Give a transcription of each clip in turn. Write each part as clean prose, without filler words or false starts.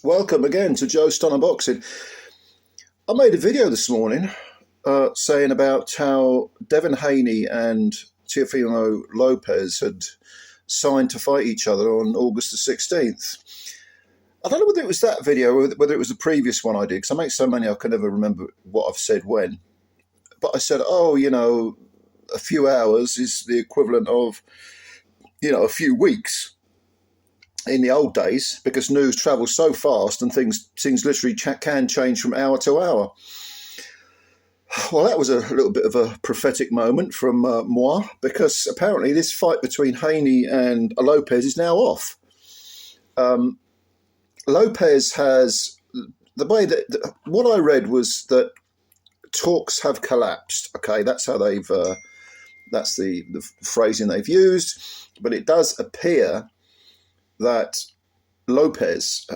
Welcome again to Joe Stunner Boxing. I made a video this morning saying about how Devin Haney and Teofimo Lopez had signed to fight each other on August the 16th. I don't know whether it was that video or whether it was the previous one I did, because I make so many I can never remember what I've said when. But I said, a few hours is the equivalent of, a few weeks in the old days, because news travels so fast and things literally can change from hour to hour. Well, that was a little bit of a prophetic moment from moi, because apparently this fight between Haney and Lopez is now off. Lopez has, the way that, what I read was that talks have collapsed. Okay, that's how they've, that's the phrasing they've used, but it does appear that Lopez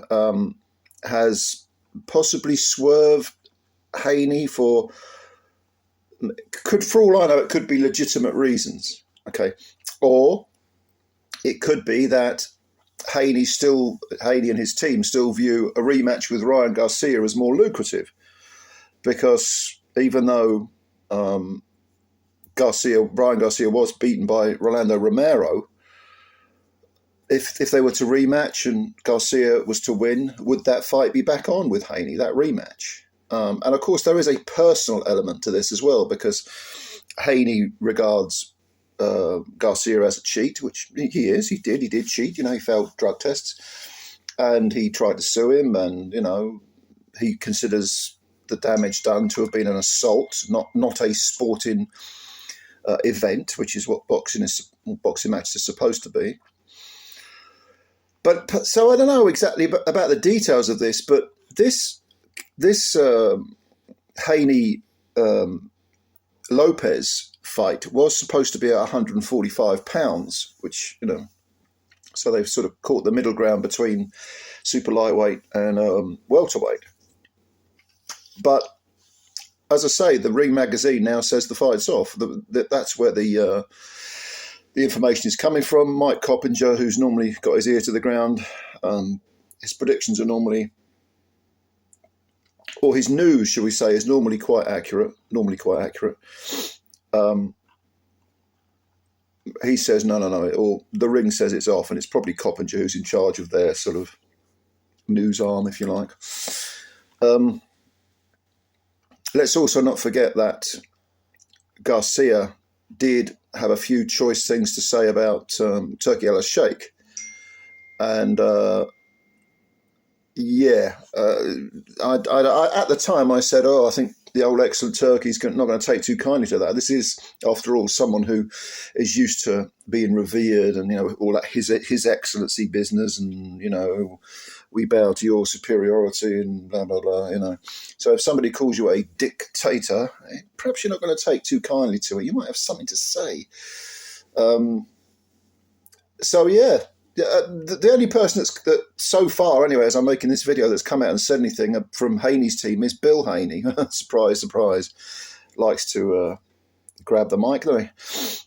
has possibly swerved Haney for all I know, it could be legitimate reasons, okay? Or it could be that Haney and his team still view a rematch with Ryan Garcia as more lucrative, because even though Ryan Garcia was beaten by Rolando Romero, if they were to rematch and Garcia was to win, would that fight be back on with Haney, that rematch? And of course, there is a personal element to this as well, because Haney regards Garcia as a cheat, which he is. He did cheat. He failed drug tests, and he tried to sue him. And he considers the damage done to have been an assault, not a sporting event, which is what boxing matches are supposed to be. But so I don't know exactly about the details of this, but this Haney Lopez fight was supposed to be at 145 pounds, which so they've sort of caught the middle ground between super lightweight and welterweight. But as I say, the Ring magazine now says the fight's off. That's where the information is coming from. Mike Coppinger, who's normally got his ear to the ground, his predictions are normally, or his news, shall we say, is normally quite accurate. He says no, or the Ring says it's off, and it's probably Coppinger who's in charge of their sort of news arm, if you like. Let's also not forget that Garcia did have a few choice things to say about Turkey al-Sheikh. And at the time I said, I think the old excellent Turkey's not going to take too kindly to that. This is, after all, someone who is used to being revered and, all that his excellency business, and, we bow to your superiority and blah, blah, blah, So if somebody calls you a dictator, perhaps you're not going to take too kindly to it. You might have something to say. The only person that so far, anyway, as I'm making this video, that's come out and said anything from Haney's team is Bill Haney. Surprise, surprise. Likes to grab the mic, doesn't he?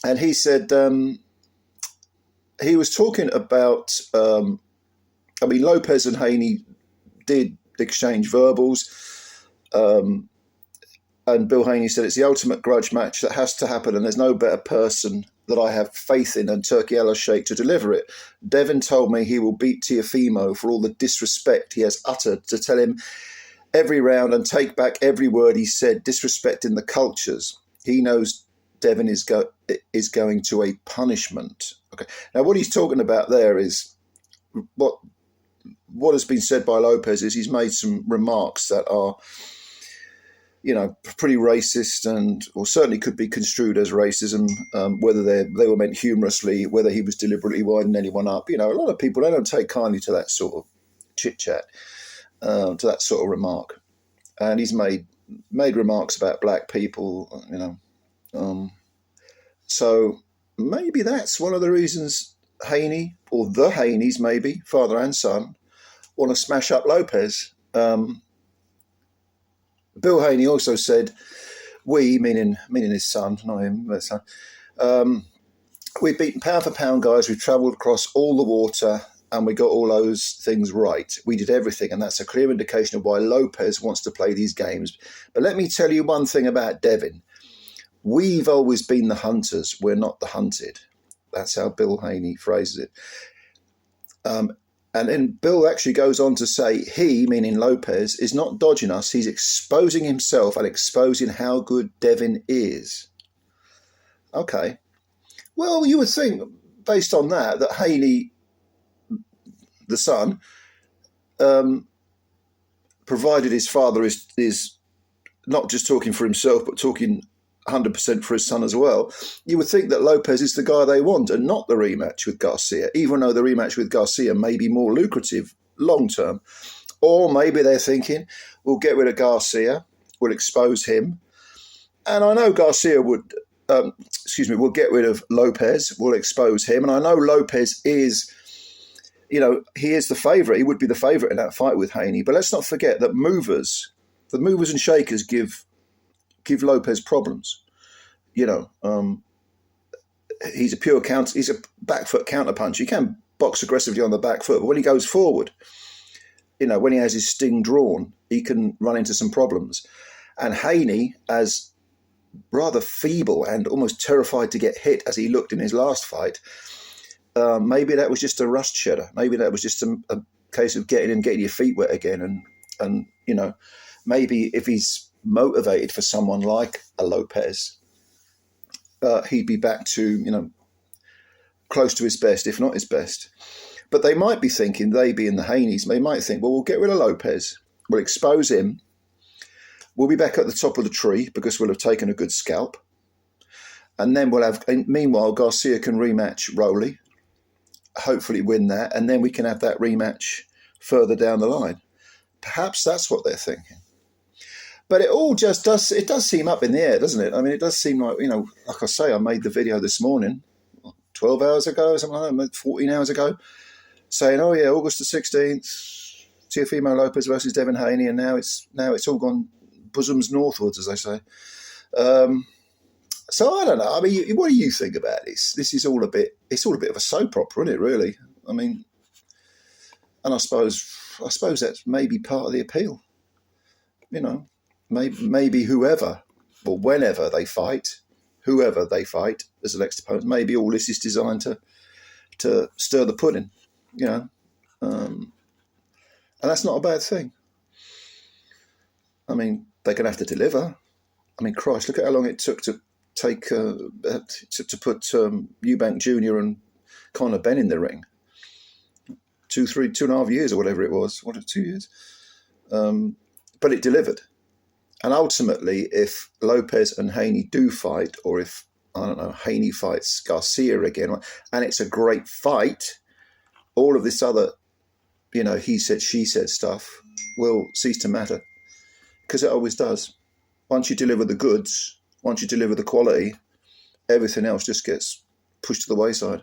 And he said he was talking about, Lopez and Haney did exchange verbals. And Bill Haney said it's the ultimate grudge match that has to happen, and there's no better person that I have faith in than Turkey al-Sheikh to deliver it. Devin told me he will beat Teofimo for all the disrespect he has uttered, to tell him every round and take back every word he said, disrespecting the cultures. He knows Devin is going to a punishment. Okay. Now, what he's talking about there is what has been said by Lopez is he's made some remarks that are, pretty racist, or certainly could be construed as racism, whether they were meant humorously, whether he was deliberately winding anyone up. A lot of people, they don't take kindly to that sort of chit-chat, to that sort of remark. And he's made remarks about black people, So maybe that's one of the reasons Haney, or the Haneys maybe, father and son, want to smash up Lopez. Bill Haney also said, we, meaning his son, not him, but his son, we've beaten pound for pound guys. We've travelled across all the water, and we got all those things right. We did everything, and that's a clear indication of why Lopez wants to play these games. But let me tell you one thing about Devin. We've always been the hunters. We're not the hunted. That's how Bill Haney phrases it. And then Bill actually goes on to say he, meaning Lopez, is not dodging us. He's exposing himself and exposing how good Devin is. Okay. Well, you would think, based on that Haney, the son, provided his father is not just talking for himself, but talking 100% for his son as well, you would think that Lopez is the guy they want and not the rematch with Garcia, even though the rematch with Garcia may be more lucrative long term. Or maybe they're thinking, we'll get rid of Garcia, we'll expose him. And I know Garcia would, we'll get rid of Lopez, we'll expose him. And I know Lopez is, he is the favourite. He would be the favourite in that fight with Haney. But let's not forget that the movers and shakers give Lopez problems. He's a pure counter. He's a back foot counter puncher. He can box aggressively on the back foot, but when he goes forward, when he has his sting drawn, he can run into some problems. And Haney, as rather feeble and almost terrified to get hit as he looked in his last fight, maybe that was just a rust shedder. Maybe that was just a case of getting your feet wet again. And maybe if he's motivated for someone like a Lopez, he'd be back to, close to his best, if not his best. But they might be thinking, they being the Haneys, they might think, well, we'll get rid of Lopez, we'll expose him, we'll be back at the top of the tree because we'll have taken a good scalp. And then meanwhile, Garcia can rematch Rowley, hopefully win that, and then we can have that rematch further down the line. Perhaps that's what they're thinking. But it all just does seem up in the air, doesn't it? I mean, it does seem like, like I say, I made the video this morning, 12 hours ago, something like that, 14 hours ago, saying, oh yeah, August the 16th, Teofimo Lopez versus Devin Haney, and now it's all gone bosoms northwards, as they say. So I don't know. I mean, what do you think about this? This is all a bit of a soap opera, isn't it, really? I mean, and I suppose that's maybe part of the appeal. Maybe whoever or whenever they fight, whoever they fight as the next opponent, maybe all this is designed to stir the pudding, and that's not a bad thing. I mean, they're going to have to deliver. I mean, Christ, look at how long it took to put Eubank Jr. and Conor Benn in the ring. 2.5 years or whatever it was. 2 years? But it delivered. And ultimately, if Lopez and Haney do fight, or if, Haney fights Garcia again, and it's a great fight, all of this other, he said, she said stuff will cease to matter. Because it always does. Once you deliver the goods, once you deliver the quality, everything else just gets pushed to the wayside.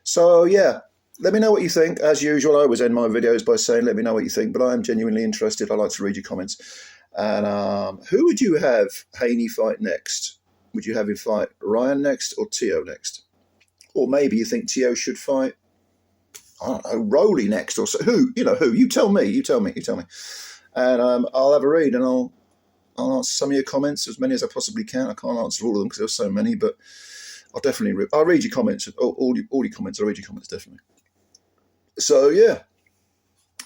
So, yeah. Let me know what you think. As usual, I always end my videos by saying, let me know what you think. But I am genuinely interested. I like to read your comments. And who would you have Haney fight next? Would you have him fight Ryan next or Teo next? Or maybe you think Teo should fight, I don't know, Rowley next or so. Who? You tell me. You tell me. And I'll have a read and I'll answer some of your comments, as many as I possibly can. I can't answer all of them because there's so many, but I'll read your comments. All your comments. I'll read your comments, definitely. So, yeah,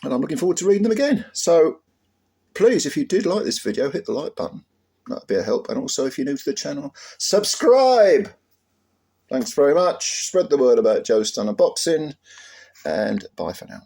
and I'm looking forward to reading them again. So, please, if you did like this video, hit the like button. That would be a help. And also, if you're new to the channel, subscribe. Thanks very much. Spread the word about Joe Stunner Boxing, and bye for now.